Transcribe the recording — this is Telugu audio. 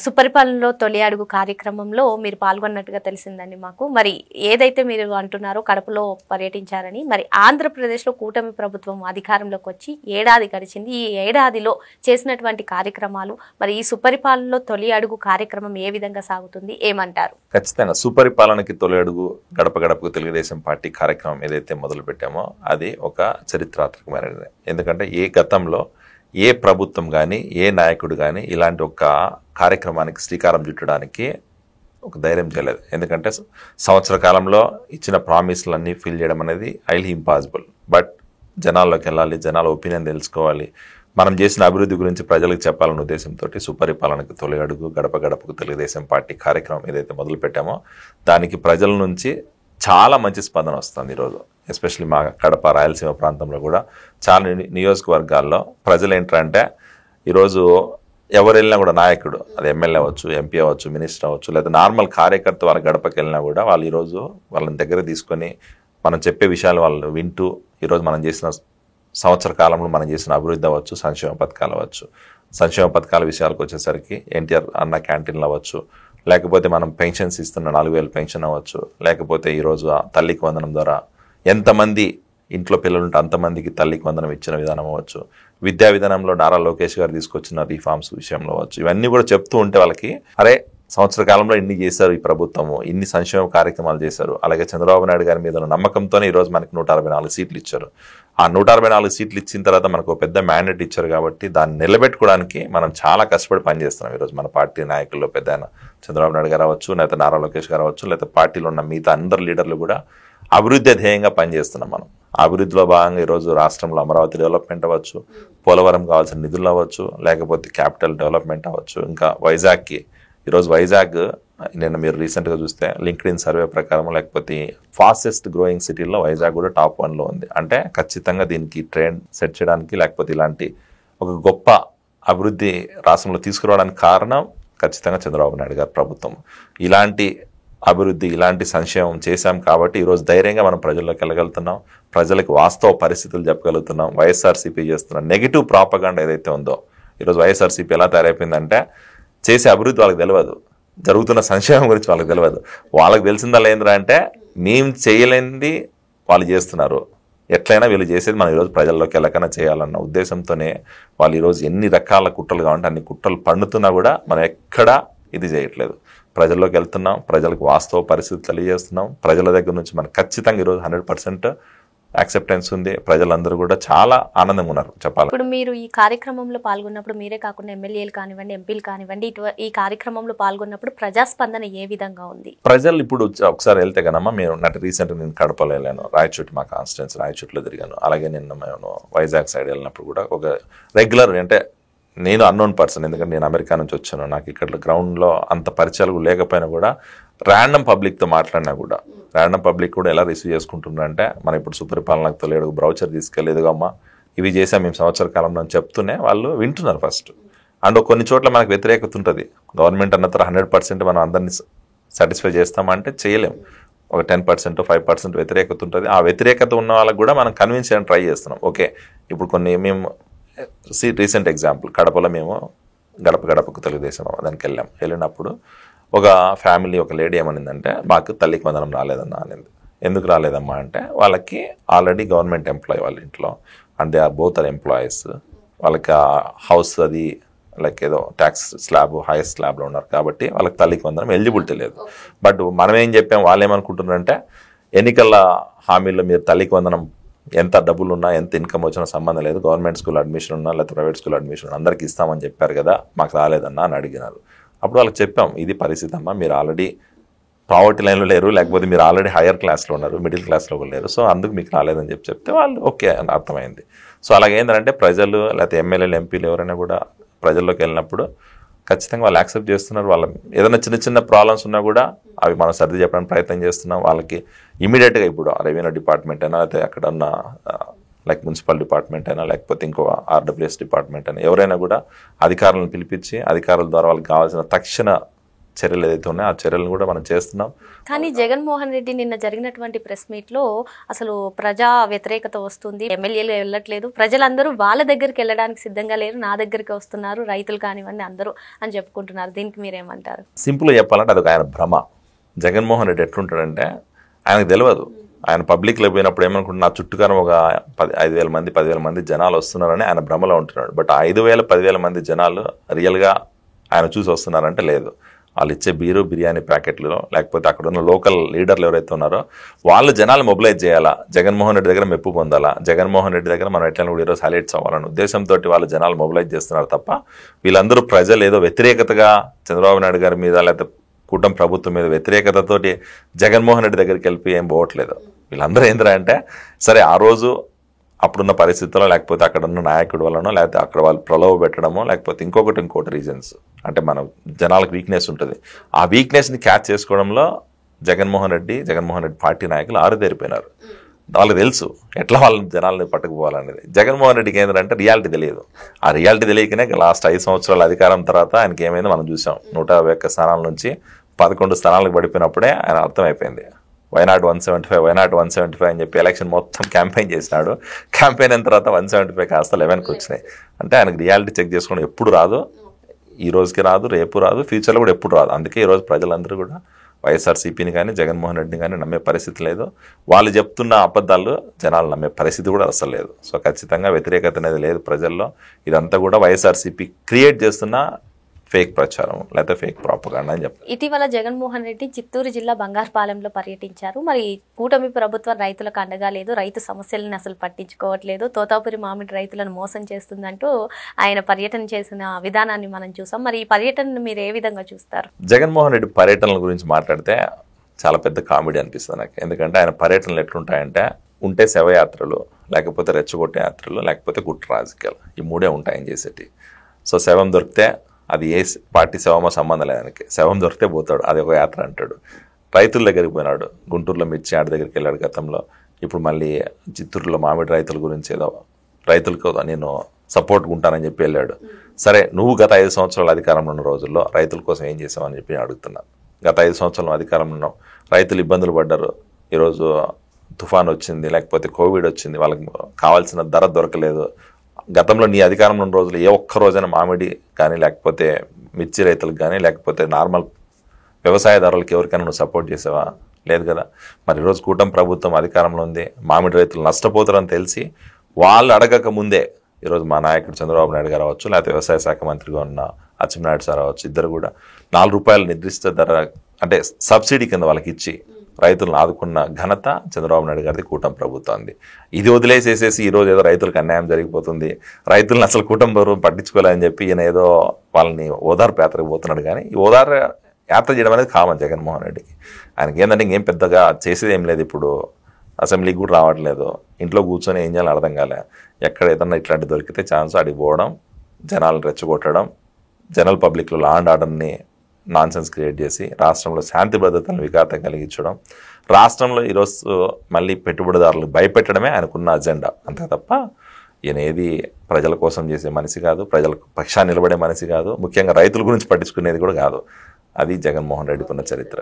సుపరిపాలనలో తొలి అడుగు కార్యక్రమంలో మీరు పాల్గొన్నట్టుగా తెలిసిందండి మాకు. మరి ఏదైతే మీరు అంటున్నారో కడపలో పర్యటించారని, మరి ఆంధ్రప్రదేశ్లో కూటమి ప్రభుత్వం అధికారంలోకి వచ్చి ఏడాది గడిచింది. ఈ ఏడాదిలో చేసినటువంటి కార్యక్రమాలు, మరి ఈ సుపరిపాలనలో తొలి అడుగు కార్యక్రమం ఏ విధంగా సాగుతుంది, ఏమంటారు? ఖచ్చితంగా సుపరిపాలనకి తొలి అడుగు గడప గడపకు తెలుగుదేశం పార్టీ కార్యక్రమం ఏదైతే మొదలు పెట్టామో అది ఒక చరిత్రాత్మకమైనది. ఎందుకంటే ఏ గతంలో ఏ ప్రభుత్వం కానీ ఏ నాయకుడు కానీ ఇలాంటి ఒక కార్యక్రమానికి శ్రీకారం చుట్టడానికి ఒక ధైర్యం చేయలేదు. ఎందుకంటే సంవత్సర కాలంలో ఇచ్చిన ప్రామిస్లన్నీ ఫిల్ చేయడం అనేది హైలీ ఇంపాసిబుల్. బట్ జనాల్లోకి వెళ్ళాలి, జనాల ఒపీనియన్ తెలుసుకోవాలి, మనం చేసిన అభివృద్ధి గురించి ప్రజలకు చెప్పాలన్న ఉద్దేశంతో సుపరిపాలనకు తొలి అడుగు గడప గడపకు తెలుగుదేశం పార్టీ కార్యక్రమం ఏదైతే మొదలు పెట్టామో దానికి ప్రజల నుంచి చాలా మంచి స్పందన వస్తుంది. ఈరోజు ఎస్పెషల్లీ మా కడప రాయలసీమ ప్రాంతంలో కూడా చాలా నియోజకవర్గాల్లో ప్రజలు ఏంటంటే ఈరోజు ఎవరు వెళ్ళినా కూడా నాయకుడు, అది ఎమ్మెల్యే అవ్వచ్చు, ఎంపీ అవ్వచ్చు, మినిస్టర్ అవ్వచ్చు, లేదా నార్మల్ కార్యకర్త వాళ్ళ గడపకి వెళ్ళినా కూడా వాళ్ళు ఈరోజు వాళ్ళని దగ్గర తీసుకొని మనం చెప్పే విషయాలు వాళ్ళు వింటూ ఈరోజు మనం చేసిన సంవత్సర కాలంలో మనం చేసిన అభివృద్ధి అవ్వచ్చు, సంక్షేమ పథకాలు అవ్వచ్చు, సంక్షేమ పథకాల విషయాలకు వచ్చేసరికి ఎన్టీఆర్ అన్న క్యాంటీన్లు అవ్వచ్చు, లేకపోతే మనం పెన్షన్స్ ఇస్తున్న 4,000 పెన్షన్ అవ్వచ్చు, లేకపోతే ఈరోజు తల్లికి వందనం ద్వారా ఎంతమంది ఇంట్లో పిల్లలుంటే అంతమందికి తల్లికి వందనం ఇచ్చిన విధానం అవ్వచ్చు, విద్యా విధానంలో నారా లోకేష్ గారు తీసుకొచ్చిన రిఫార్మ్స్ విషయంలో అవ్వచ్చు, ఇవన్నీ కూడా చెప్తూ ఉంటే వాళ్ళకి అరే సంవత్సర కాలంలో ఇన్ని చేశారు ఈ ప్రభుత్వము, ఇన్ని సంక్షేమ కార్యక్రమాలు చేశారు. అలాగే చంద్రబాబు నాయుడు గారి మీద ఉన్న నమ్మకంతోనే ఈరోజు మనకి 164 సీట్లు ఇచ్చారు. ఆ 164 సీట్లు ఇచ్చిన తర్వాత మనకు ఒక పెద్ద మ్యాండేట్ ఇచ్చారు కాబట్టి దాన్ని నిలబెట్టుకోవడానికి మనం చాలా కష్టపడి పనిచేస్తున్నాం. ఈరోజు మన పార్టీ నాయకుల్లో పెద్ద చంద్రబాబు నాయుడు గారు అవ్వచ్చు, లేకపోతే నారా లోకేష్ గారు అవ్వచ్చు, లేకపోతే పార్టీలో ఉన్న మిగతా అందరు లీడర్లు కూడా అభివృద్ధి ధ్యేయంగా పనిచేస్తున్నాం. మనం అభివృద్ధిలో భాగంగా ఈరోజు రాష్ట్రంలో అమరావతి డెవలప్మెంట్ అవ్వచ్చు, పోలవరం కావాల్సిన నిధులు అవ్వచ్చు, లేకపోతే క్యాపిటల్ డెవలప్మెంట్ అవ్వచ్చు, ఇంకా వైజాగ్కి ఈరోజు వైజాగ్ నేను మీరు రీసెంట్గా చూస్తే లింక్డ్ఇన్ సర్వే ప్రకారం లేకపోతే ఫాస్టెస్ట్ గ్రోయింగ్ సిటీల్లో వైజాగ్ కూడా టాప్ 1లో ఉంది. అంటే ఖచ్చితంగా దీనికి ట్రెండ్ సెట్ చేయడానికి లేకపోతే ఇలాంటి ఒక గొప్ప అభివృద్ధి రాష్ట్రంలో తీసుకురావడానికి కారణం ఖచ్చితంగా చంద్రబాబు నాయుడు గారి ప్రభుత్వం. ఇలాంటి అభివృద్ధి ఇలాంటి సంక్షేమం చేశాం కాబట్టి ఈరోజు ధైర్యంగా మనం ప్రజల్లోకి వెళ్ళగలుగుతున్నాం, ప్రజలకు వాస్తవ పరిస్థితులు చెప్పగలుగుతున్నాం. వైఎస్ఆర్సీపీ చేస్తున్న నెగిటివ్ ప్రాపగాండా ఏదైతే ఉందో ఈరోజు వైఎస్ఆర్సీపీ ఎలా తయారైపోయిందంటే చేసే అభివృద్ధి వాళ్ళకి తెలియదు, జరుగుతున్న సంక్షేమం గురించి వాళ్ళకి తెలియదు. వాళ్ళకి తెలిసిందల్లా ఏంద్రా అంటే మేము చేయలేనిది వాళ్ళు చేస్తున్నారు, ఎట్లయినా వీళ్ళు చేసేది మనం ఈరోజు ప్రజల్లోకి వెళ్ళకన్నా చేయాలన్న ఉద్దేశంతోనే వాళ్ళు ఈరోజు ఎన్ని రకాల కుట్రలు కావాలంటే అన్ని కుట్రలు పండుతున్నా కూడా మనం ఎక్కడా ఇది చేయట్లేదు. ప్రజల్లోకి వెళ్తున్నాం, ప్రజలకు వాస్తవ పరిస్థితి తెలియజేస్తున్నాం. ప్రజల దగ్గర నుంచి మనకు ఖచ్చితంగా ఈరోజు 100% యాక్సెప్టెన్స్ ఉంది. ప్రజలందరూ కూడా చాలా ఆనందంగా ఉన్నారు చెప్పాలి. ఇప్పుడు మీరు ఈ కార్యక్రమంలో పాల్గొన్నప్పుడు మీరే కాకుండా ఎమ్మెల్యేలు కానివ్వండి, ఎంపీలు కానివ్వండి, ఈ కార్యక్రమంలో పాల్గొన్నప్పుడు ప్రజాస్పందన ఏ విధంగా ఉంది? ప్రజలు ఇప్పుడు ఒకసారి వెళ్తే కనమ్మా, మీరు రీసెంట్గా నేను కడపలో వెళ్ళాను, రాయచోటి మా కాన్స్టిట్యున్సీ రాయచోటిలో తిరిగాను. అలాగే నిన్న మేము వైజాగ్ సైడ్ వెళ్ళినప్పుడు కూడా ఒక రెగ్యులర్ అంటే నేను అన్నోన్ పర్సన్, ఎందుకంటే నేను అమెరికా నుంచి వచ్చాను, నాకు ఇక్కడ గ్రౌండ్లో అంత పరిచయాలు లేకపోయినా కూడా ర్యాండమ్ పబ్లిక్తో మాట్లాడినా కూడా ర్యాండమ్ పబ్లిక్ కూడా ఎలా రిసీవ్ చేసుకుంటున్నారంటే మనం ఇప్పుడు సుపరిపాలనకు తొలి అడుగు బ్రౌచర్ తీసుకెళ్ళేదుగా అమ్మా ఇవి చేసాం మేము సంవత్సర కాలంలో అని చెప్తూనే వాళ్ళు వింటున్నారు ఫస్ట్. అండ్ కొన్ని చోట్ల మనకు వ్యతిరేకత ఉంటుంది. గవర్నమెంట్ అన్న తర్వాత 100% మనం అందరినీ సాటిస్ఫై చేస్తామంటే చేయలేం. ఒక 10% 5% వ్యతిరేకత ఉంటుంది. ఆ వ్యతిరేకత ఉన్న వాళ్ళకి కూడా మనం కన్విన్స్ చేయడానికి ట్రై చేస్తున్నాం. ఓకే ఇప్పుడు కొన్ని మేము రీసెంట్ ఎగ్జాంపుల్ కడపలో మేము గడప గడపకు తెలుగుదేశం దానికి వెళ్ళినప్పుడు ఒక ఫ్యామిలీ ఒక లేడీ ఏమనిందంటే మాకు తల్లికి వందనం రాలేదన్నా అనింది. ఎందుకు రాలేదమ్మా అంటే వాళ్ళకి ఆల్రెడీ గవర్నమెంట్ ఎంప్లాయీ వాళ్ళ ఇంట్లో and they are both are employees, వాళ్ళకి ఆ హౌస్ అది లైక్ ఏదో ట్యాక్స్ స్లాబ్ హైయెస్ట్ స్లాబ్లో ఉన్నారు కాబట్టి వాళ్ళకి తల్లికి వందనం ఎలిజిబిలిటీ లేదు. బట్ మనం ఏం చెప్పాం, వాళ్ళు ఏమనుకుంటున్నారంటే ఎన్నికల హామీల్లో మీరు తల్లికి వందనం ఎంత డబ్బులు ఉన్నా ఎంత ఇన్కమ్ వచ్చినా సంబంధం లేదు, గవర్నమెంట్ స్కూల్ అడ్మిషన్ ఉన్నా లేకపోతే ప్రైవేట్ స్కూల్ అడ్మిషన్ ఉన్నా అందరికి ఇస్తామని చెప్పారు కదా, మాకు రాలేదన్నా అని అడిగినారు. అప్పుడు వాళ్ళకి చెప్పాం ఇది పరిస్థితి అమ్మా, మీరు ఆల్రెడీ పావర్టీ లైన్లో లేరు, లేకపోతే మీరు ఆల్రెడీ హయ్యర్ క్లాస్లో ఉన్నారు, మిడిల్ క్లాస్లో కూడా లేరు, సో అందుకు మీకు రాలేదని చెప్తే వాళ్ళు ఓకే అని అర్థమైంది. సో అలాగేంటంటే ప్రజలు లేకపోతే ఎమ్మెల్యేలు ఎంపీలు ఎవరైనా కూడా ప్రజల్లోకి వెళ్ళినప్పుడు ఖచ్చితంగా వాళ్ళు యాక్సెప్ట్ చేస్తున్నారు. వాళ్ళ ఏదైనా చిన్న చిన్న ప్రాబ్లమ్స్ ఉన్నా కూడా అవి మనం సర్ది చెప్పడానికి ప్రయత్నం చేస్తున్నాం. వాళ్ళకి ఇమీడియట్గా ఇప్పుడు రెవెన్యూ డిపార్ట్మెంట్ అయినా లేకపోతే అక్కడ ఉన్న లైక్ మున్సిపల్ డిపార్ట్మెంట్ అయినా లేకపోతే ఇంకో ఆర్డబ్ల్యూఎస్ డిపార్ట్మెంట్ అయినా ఎవరైనా కూడా అధికారులను పిలిపించి అధికారుల ద్వారా వాళ్ళకి కావాల్సిన తక్షణ చర్యలు ఏదైతే ఉన్నాయో ఆ చర్యలను కూడా మనం చేస్తున్నాం. కానీ జగన్మోహన్ రెడ్డి నిన్న జరిగినటువంటి ప్రెస్ మీట్ లో అసలు ప్రజా వ్యతిరేకత వస్తుంది, ఎమ్మెల్యేలు వెళ్ళట్లేదు, ప్రజలందరూ వాళ్ళ దగ్గరికి వెళ్ళడానికి సిద్ధంగా లేరు, నా దగ్గరికి వస్తున్నారు, రైతులు కానివ్వండి అందరూ అని చెప్పుకుంటున్నారు. దీనికి మీరేమంటారు? సింపుల్గా చెప్పాలంటే అదొక ఆయన భ్రమ. జగన్మోహన్ రెడ్డి ఎట్లుంటాడంటే ఆయనకు తెలియదు. ఆయన పబ్లిక్లో పోయినప్పుడు ఏమనుకుంటున్నా నా చుట్టుకారం ఒక 5,000 మంది 10,000 మంది జనాలు వస్తున్నారని ఆయన భ్రమలో ఉంటున్నాడు. బట్ 5,000 10,000 మంది జనాలు రియల్గా ఆయన చూసి వస్తున్నారంటే లేదు. వాళ్ళు ఇచ్చే బిర్యానీ ప్యాకెట్లు, లేకపోతే అక్కడ ఉన్న లోకల్ లీడర్లు ఎవరైతే ఉన్నారో వాళ్ళు జనాలు మొబిలైజ్ చేయాలా, జగన్మోహన్ రెడ్డి దగ్గర మెప్పు పొందాలా, జగన్మోహన్ రెడ్డి దగ్గర మనం ఎట్లా కూడా ఈరోజు హైలైట్స్ అవ్వాలనే ఉద్దేశంతో వాళ్ళు జనాలు మొబిలైజ్ చేస్తున్నారు తప్ప వీళ్ళందరూ ప్రజలు ఏదో వ్యతిరేకతగా చంద్రబాబు నాయుడు గారి మీద లేకపోతే కూటమి ప్రభుత్వం మీద వ్యతిరేకతతోటి జగన్మోహన్ రెడ్డి దగ్గరికి వెళ్ళి ఏం పోవట్లేదు. వీళ్ళందరూ ఏంద్రా అంటే సరే ఆ రోజు అప్పుడున్న పరిస్థితుల్లో, లేకపోతే అక్కడ ఉన్న నాయకుడి వల్లనో, లేకపోతే అక్కడ వాళ్ళు ప్రలోభ పెట్టడమో, లేకపోతే ఇంకోటి రీజన్స్ అంటే మన జనాలకు వీక్నెస్ ఉంటుంది. ఆ వీక్నెస్ని క్యాచ్ చేసుకోవడంలో జగన్మోహన్ రెడ్డి పార్టీ నాయకులు ఆరుదేరిపోయినారు. వాళ్ళకి తెలుసు ఎట్లా వాళ్ళ జనాలని పట్టుకుపోవాలనేది. జగన్మోహన్ రెడ్డికి ఏంటంటే రియాలిటీ తెలియదు. ఆ రియాలిటీ తెలియకనే లాస్ట్ 5 సంవత్సరాల అధికారం తర్వాత ఆయనకి ఏమైందో మనం చూసాం. 151 స్థానాల నుంచి 11 స్థానాలకు పడిపోయినప్పుడే ఆయన అర్థమైపోయింది. వైనాట్ 175 అని చెప్పి ఎలక్షన్ మొత్తం క్యాంపెయిన్ చేసినాడు. క్యాంపెయిన్ అయిన తర్వాత 175 కాస్త 11కి వచ్చినాయి. అంటే ఆయనకు రియాలిటీ చెక్ చేసుకోవడం ఎప్పుడు రాదు, ఈ రోజుకి రాదు, రేపు రాదు, ఫ్యూచర్లో కూడా ఎప్పుడు రాదు. అందుకే ఈరోజు ప్రజలందరూ కూడా వైఎస్ఆర్సీపీని కానీ జగన్మోహన్ రెడ్డిని కానీ నమ్మే పరిస్థితి లేదు. వాళ్ళు చెప్తున్న అబద్ధాలు జనాలు నమ్మే పరిస్థితి కూడా అసలు లేదు. సో ఖచ్చితంగా వ్యతిరేకత అనేది లేదు ప్రజల్లో. ఇదంతా కూడా వైఎస్ఆర్సీపీ క్రియేట్ చేస్తున్న ఫేక్ ప్రచారం లేకపోతే ఫేక్ ప్రాపగాండా అని చెప్తారు. ఇటీవల జగన్మోహన్ రెడ్డి చిత్తూరు జిల్లా బంగారుపాలెంలో పర్యటించారు. మరి కూటమి ప్రభుత్వం రైతులకు అండగా లేదు, రైతు సమస్యలను అసలు పట్టించుకోవట్లేదు, తోతాపురి మామిడి రైతులను మోసం చేస్తుందంటూ ఆయన పర్యటన చేసిన విధానాన్ని మనం చూసాం. మరి ఈ పర్యటనను మీరు ఏ విధంగా చూస్తారు? జగన్మోహన్ రెడ్డి పర్యటనల గురించి మాట్లాడితే చాలా పెద్ద కామెడీ అనిపిస్తుంది నాకు. ఎందుకంటే ఆయన పర్యటనలు ఎట్లుంటాయంటే ఉంటే శవయాత్రలు, లేకపోతే రెచ్చగొట్టే యాత్రలు, లేకపోతే గుట్ట రాజకీయాలు, ఈ మూడే ఉంటాయి ఆయన చేసేటి. సో శవం దొరికితే అది ఏ పార్టీ శవమో సంబంధం లేదు ఆయనకి, శవం దొరికితే పోతాడు, అది ఒక యాత్ర అంటాడు. రైతుల దగ్గరికి పోయినాడు, గుంటూరులో మిర్చి ఆడ దగ్గరికి వెళ్ళాడు గతంలో. ఇప్పుడు మళ్ళీ చిత్తూరులో మామిడి రైతుల గురించి ఏదో రైతులకు నేను సపోర్ట్గా ఉంటానని చెప్పి వెళ్ళాడు. సరే నువ్వు గత 5 సంవత్సరాల అధికారంలో ఉన్న రోజుల్లో రైతుల కోసం ఏం చేసావని చెప్పి అడుగుతున్నాను. గత 5 సంవత్సరాల అధికారంలో ఉన్నావు, రైతులు ఇబ్బందులు పడ్డారు, ఈరోజు తుఫాన్ వచ్చింది, లేకపోతే కోవిడ్ వచ్చింది, వాళ్ళకి కావాల్సిన ధర దొరకలేదు. గతంలో నీ అధికారంలో ఉన్న రోజులు ఏ ఒక్క రోజైనా మామిడి కానీ, లేకపోతే మిర్చి రైతులకు కానీ, లేకపోతే నార్మల్ వ్యవసాయదారులకు ఎవరికైనా నువ్వు సపోర్ట్ చేసావా? లేదు కదా. మరి ఈరోజు కూటమి ప్రభుత్వం అధికారంలో ఉంది, మామిడి రైతులు నష్టపోతారని తెలిసి వాళ్ళు అడగక ముందే ఈరోజు మా నాయకుడు చంద్రబాబు నాయుడు గారు అవ్వచ్చు, లేకపోతే వ్యవసాయ శాఖ మంత్రిగా ఉన్న అచ్చెన్నాయుడు సార్ అవ్వచ్చు, ఇద్దరు కూడా 4 రూపాయల నిర్దిష్ట ధర అంటే సబ్సిడీ కింద వాళ్ళకి ఇచ్చి రైతులను ఆదుకున్న ఘనత చంద్రబాబు నాయుడు గారిది, కూటమి ప్రభుత్వాన్ని. ఇది వదిలేసేసేసి ఈరోజు ఏదో రైతులకు అన్యాయం జరిగిపోతుంది, రైతులను అసలు కూటమి ప్రభుత్వం పట్టించుకోలేదని చెప్పి ఈయన ఏదో వాళ్ళని ఓదార్పు యాత్రకు పోతున్నాడు. కానీ ఈ ఓదార్పు యాత్ర చేయడం అనేది కామన్ జగన్మోహన్ రెడ్డికి. ఆయనకి ఏంటంటే ఇంకేం పెద్దగా చేసేది ఏం లేదు. ఇప్పుడు అసెంబ్లీకి కూడా రావట్లేదు, ఇంట్లో కూర్చొని ఏం చేయాలో అర్థం కాలే. ఎక్కడ ఏదన్నా ఇట్లాంటి దొరికితే ఛాన్స్ అడిగి పోవడం, జనాలను రెచ్చగొట్టడం, జనరల్ పబ్లిక్లో లా అండ్ ఆర్డర్ని నాన్సెన్స్ క్రియేట్ చేసి రాష్ట్రంలో శాంతి భద్రతలను విఘాతం కలిగించడం, రాష్ట్రంలో ఈరోజు మళ్ళీ పెట్టుబడిదారులు భయపెట్టడమే ఆయనకున్న అజెండా. అంతే తప్ప ఈయన ఏది ప్రజల కోసం చేసే మనిషి కాదు, ప్రజల పక్షాన్ని నిలబడే మనిషి కాదు, ముఖ్యంగా రైతుల గురించి పట్టించుకునేది కూడా కాదు. అది జగన్మోహన్ రెడ్డికి ఉన్న చరిత్ర.